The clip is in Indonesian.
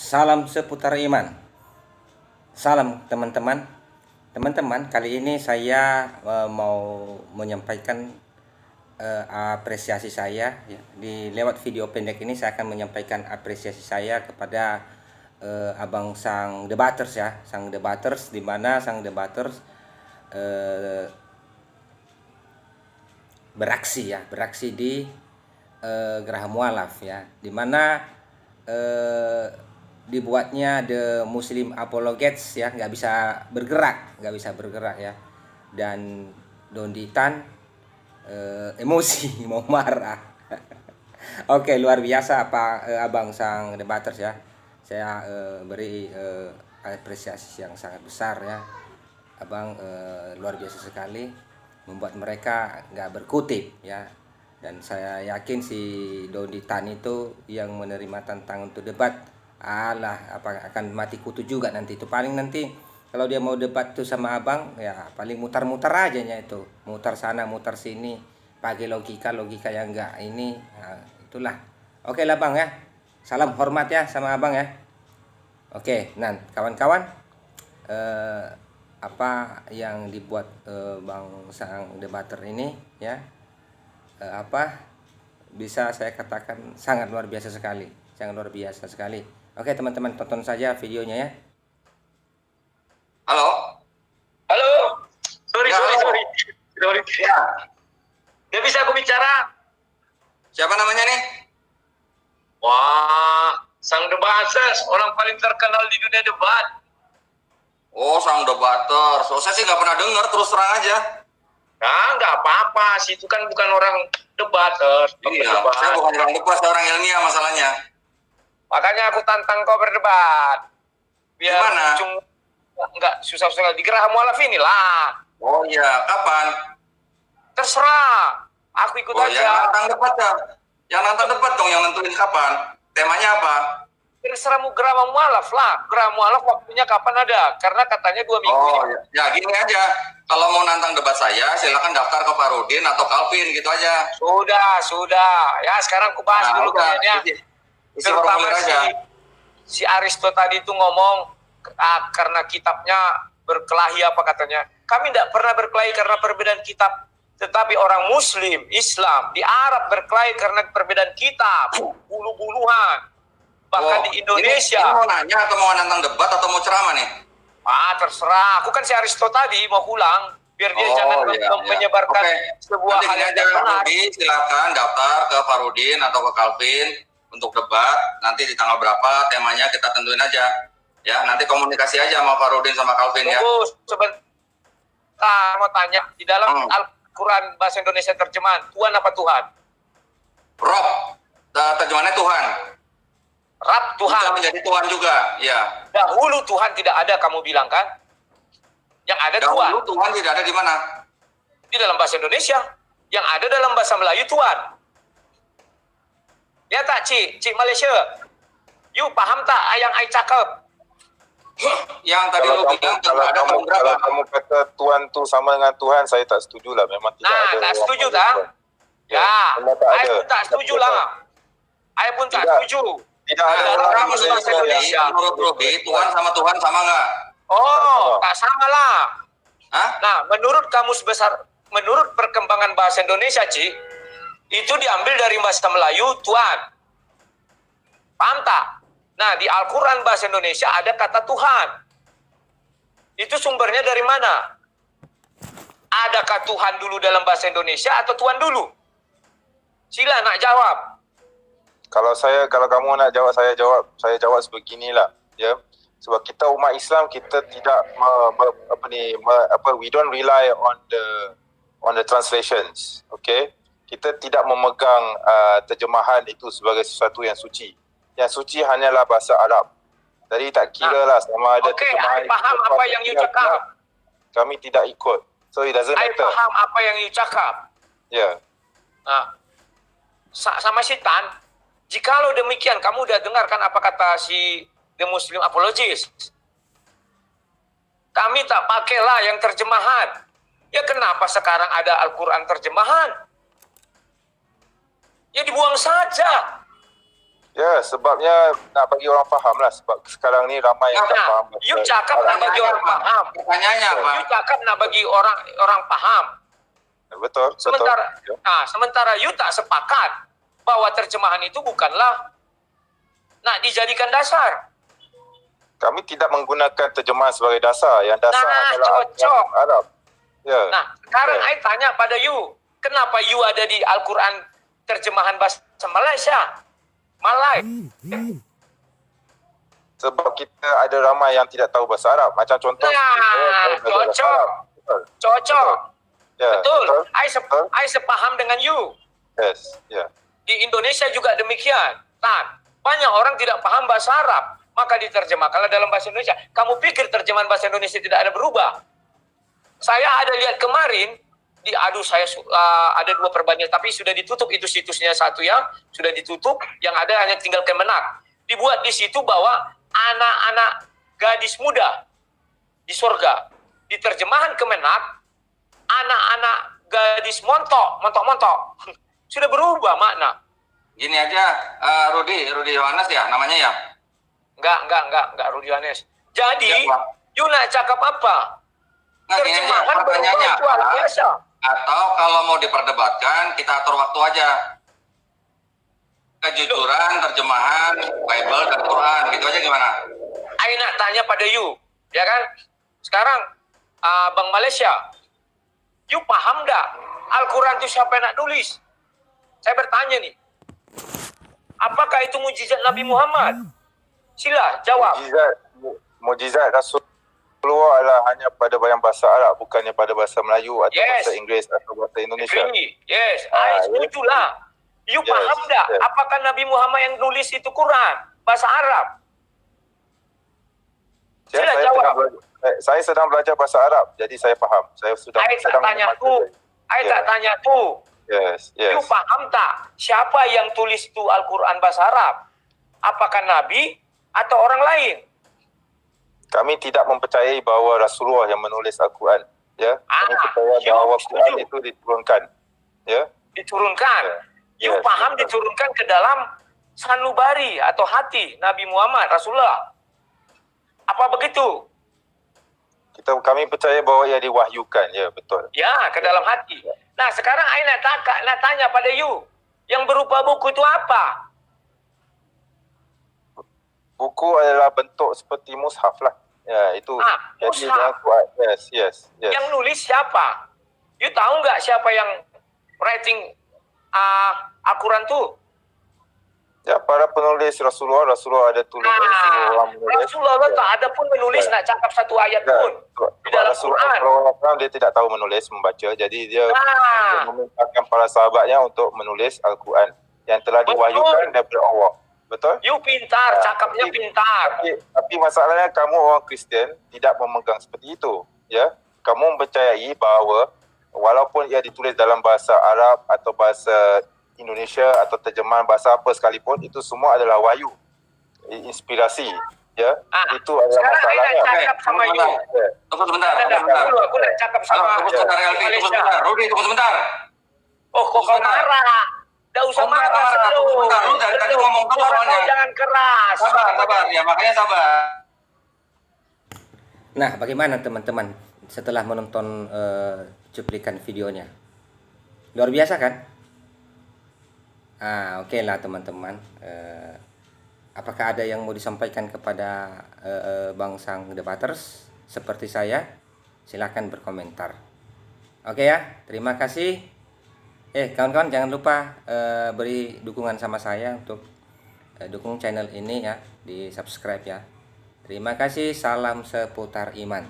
Salam seputar iman. Salam teman-teman. Teman-teman, kali ini saya mau menyampaikan apresiasi saya ya. Di lewat video pendek ini saya akan menyampaikan apresiasi saya kepada abang sang debaters ya, sang debaters, di mana sang debaters beraksi di Geraha Mualaf ya, di mana dibuatnya The Muslim Apologetes ya, nggak bisa bergerak ya, dan Donditan emosi mau marah. Oke, luar biasa abang sang debaters ya, saya beri apresiasi yang sangat besar ya, abang luar biasa sekali membuat mereka nggak berkutip ya. Dan saya yakin si Dodi Tan itu yang menerima tantangan untuk debat, akan mati kutu juga nanti. Itu paling nanti kalau dia mau debat tuh sama abang ya, paling mutar-mutar aja nya itu, mutar sana mutar sini, pakai logika yang enggak ini. Nah, itulah. Oke lah bang ya, salam hormat ya sama abang ya. Oke, nah kawan-kawan, apa yang dibuat bang sang debater ini ya, bisa saya katakan sangat luar biasa sekali, sangat luar biasa sekali. Oke teman-teman, tonton saja videonya ya. Halo. Halo. Sorry. Ya. Gak bisa aku bicara. Siapa namanya nih? Wah, sang debater, orang paling terkenal di dunia debat. Oh, sang debater. So, saya sih nggak pernah dengar, terus terang aja. Nah, nggak apa-apa sih, itu kan bukan orang debater. Iya, saya bukan orang debat, saya orang ilmiah masalahnya. Makanya aku tantang kau berdebat. Biar Gimana? Nggak susah-susah di Geraha Mualaf inilah. Oh iya, kapan? Terserah, aku ikut aja. Yang nantang debat ya. Yang nantang debat dong, yang nentuin kapan. Temanya apa? Terserah mau Geraha Mualaf lah. Geraha Mualaf waktunya kapan ada? Karena katanya 2 minggu. Oh ya, gini aja. Kalau mau nantang debat saya, silakan daftar ke Farudin atau Calvin, gitu aja. Sudah. Ya sekarang aku bahas dulu kayaknya. Terutama si Aristo tadi itu ngomong karena kitabnya berkelahi apa katanya. Kami tidak pernah berkelahi karena perbedaan kitab, tetapi orang Muslim, Islam di Arab berkelahi karena perbedaan kitab, bulu-buluhan. Bahkan di Indonesia. Ini mau nanya atau mau nantang debat atau mau ceramah nih? Terserah. Aku kan si Aristo tadi mau pulang biar dia jangan menyebarkan sebuah hal yang benar. Silakan daftar ke Farudin atau ke Calvin untuk debat. Nanti di tanggal berapa temanya kita tentuin aja. Ya, nanti komunikasi aja sama Farudin sama Calvin ya. Sebentar, mau tanya, di dalam Al-Quran bahasa Indonesia terjemahan, Tuhan apa Tuhan? Rob, terjemahannya Tuhan. Rab, Tuhan. Bisa menjadi Tuhan juga, ya. Dahulu Tuhan tidak ada, kamu bilang kan? Yang ada Dahulu Tuhan. Tuhan tidak ada di mana? Di dalam bahasa Indonesia. Yang ada dalam bahasa Melayu Tuhan. Ya tak, Cik Malaysia? You paham tak yang I cakap? Yang tadi lu bilang kalau kamu kata Tuhan tu sama dengan Tuhan, saya tak setuju lah. Memang tidak ada. Tak setuju tak? Ya, I pun tak setuju lah. I pun tak setuju. Tidak ada orang bahasa Indonesia. Menurut Robi, Tuhan sama Tuhan sama nggak? Oh, tak sama lah. Hah? Nah, menurut perkembangan bahasa Indonesia, Ci, itu diambil dari bahasa Melayu Tuhan. Paham tak? Nah, di Al-Quran bahasa Indonesia ada kata Tuhan. Itu sumbernya dari mana? Adakah Tuhan dulu dalam bahasa Indonesia atau Tuhan dulu? Sila nak jawab. Kalau kamu nak jawab, saya jawab sebeginilah, ya. Sebab kita umat Islam, kita tidak we don't rely on the translations, okay? Kita tidak memegang terjemahan itu sebagai sesuatu yang suci. Yang suci hanyalah bahasa Arab. Jadi tak kira lah sama ada terjemahan. I faham apa yang you cakap. Kami tidak ikut. So it doesn't matter. I faham apa yang you cakap. Ya. Nah, sama si Tan, jikalau demikian, kamu udah dengarkan apa kata si The Muslim Apologist? Kami tak pakailah yang terjemahan. Ya kenapa sekarang ada Al-Quran terjemahan? Ya dibuang saja. Ya, sebabnya nak bagi orang faham lah. Sebab sekarang ni ramai yang tak faham. You cakap nak bagi orang paham. Pertanyaannya apa? You cakap nak bagi orang paham. Betul, Sementara, betul. sementara you tak sepakat bahwa terjemahan itu bukanlah nak dijadikan dasar. Kami tidak menggunakan terjemahan sebagai dasar. Yang dasar adalah cocok. Arab. Ya. Nah, sekarang I tanya pada you, kenapa you ada di Al-Quran terjemahan bahasa Malaysia? Malay. Sebab kita ada ramai yang tidak tahu bahasa Arab. Macam contoh. Cocok. Cocok. Ya, Betul. Betul. I sepaham dengan you. Yes. Ya. Di Indonesia juga demikian. Nah, banyak orang tidak paham bahasa Arab. Maka diterjemahkanlah dalam bahasa Indonesia. Kamu pikir terjemahan bahasa Indonesia tidak ada berubah? Saya ada lihat kemarin, saya ada 2 perbandingan, tapi sudah ditutup itu situsnya, satu yang sudah ditutup, yang ada hanya tinggal Kemenak. Dibuat di situ bahwa anak-anak gadis muda di surga. Di terjemahan Kemenak, anak-anak gadis montok. Sudah berubah makna. Gini aja, Rudi Yohanes ya namanya ya? Enggak Rudi Yohanes. Jadi, Siapa? you nak cakap apa? Nah, gini aja, Terjemahan pertanyaannya berubah luar biasa. Atau kalau mau diperdebatkan, kita atur waktu aja. Kejujuran, terjemahan, Bible, dan Quran. Gitu aja gimana? I nak tanya pada you, ya kan? Sekarang, Bang Malaysia, you paham tak? Al-Quran itu siapa yang nak tulis? Saya bertanya nih, apakah itu mujizat Nabi Muhammad? Sila, jawab. Mujizat Rasulullah adalah hanya pada bahasa Arab, bukannya pada bahasa Melayu atau Yes. bahasa Inggeris atau bahasa Indonesia. Agree. Yes, I setuju lah. You Yes, paham tak? yes. Apakah Nabi Muhammad yang nulis itu Quran? Bahasa Arab? Ya, Sila jawab. saya sedang belajar bahasa Arab, jadi saya faham. Saya sudah I tak tanya tu. I tak tanya tu. Yes. You paham tak? Siapa yang tulis itu Al-Quran bahasa Arab? Apakah Nabi atau orang lain? Kami tidak mempercayai bahawa Rasulullah yang menulis Al-Quran. Ya, kami percaya you bahawa setuju. Quran itu diturunkan. Ya. Diturunkan. You Yes, paham betul. diturunkan ke dalam sanubari atau hati Nabi Muhammad Rasulullah. Apa begitu? Kami percaya bahawa ia diwahyukan. Ya, betul. Ya, ke dalam hati. Nah, sekarang I nak tanya pada you. Yang berupa buku itu apa? Buku adalah bentuk seperti mushaf lah. Ya, itu. Jadi mushaf. Al-Quran. Yes. Yang nulis siapa? You tahu nggak siapa yang writing Al-Quran tu? Ya, para penulis Rasulullah ada tulis Rasulullah menulis. Rasulullah tak ada pun menulis nak cakap satu ayat pun di dalam Quran. Dia tidak tahu menulis, membaca. Jadi dia memintakan para sahabatnya untuk menulis Al-Quran yang telah diwahyukan daripada Allah. Betul? You pintar, cakapnya pintar. Tapi masalahnya kamu orang Kristian tidak memegang seperti itu. Ya, kamu mempercayai bahawa walaupun ia ditulis dalam bahasa Arab atau bahasa Indonesia atau terjemahan bahasa apa sekalipun, itu semua adalah wahyu, inspirasi. Ya, itu adalah sekarang masalahnya. I nak cakap sama you. Tunggu sebentar. Aku nak cakap sama Tunggu sebentar. Rudi, tunggu sebentar. Oh, kok kau marah? Tak usah marah. Sebentar. Lu dari tadi ngomong terus soalnya. Jangan keras. Sabar. Ya, makanya sabar. Nah, bagaimana teman-teman setelah menonton cuplikan videonya? Luar biasa kan? Oke lah teman-teman. Apakah ada yang mau disampaikan kepada Bang Sang Debaters seperti saya? Silakan berkomentar. Oke ya, terima kasih. Kawan-kawan jangan lupa beri dukungan sama saya untuk dukung channel ini ya, di subscribe ya. Terima kasih, salam seputar iman.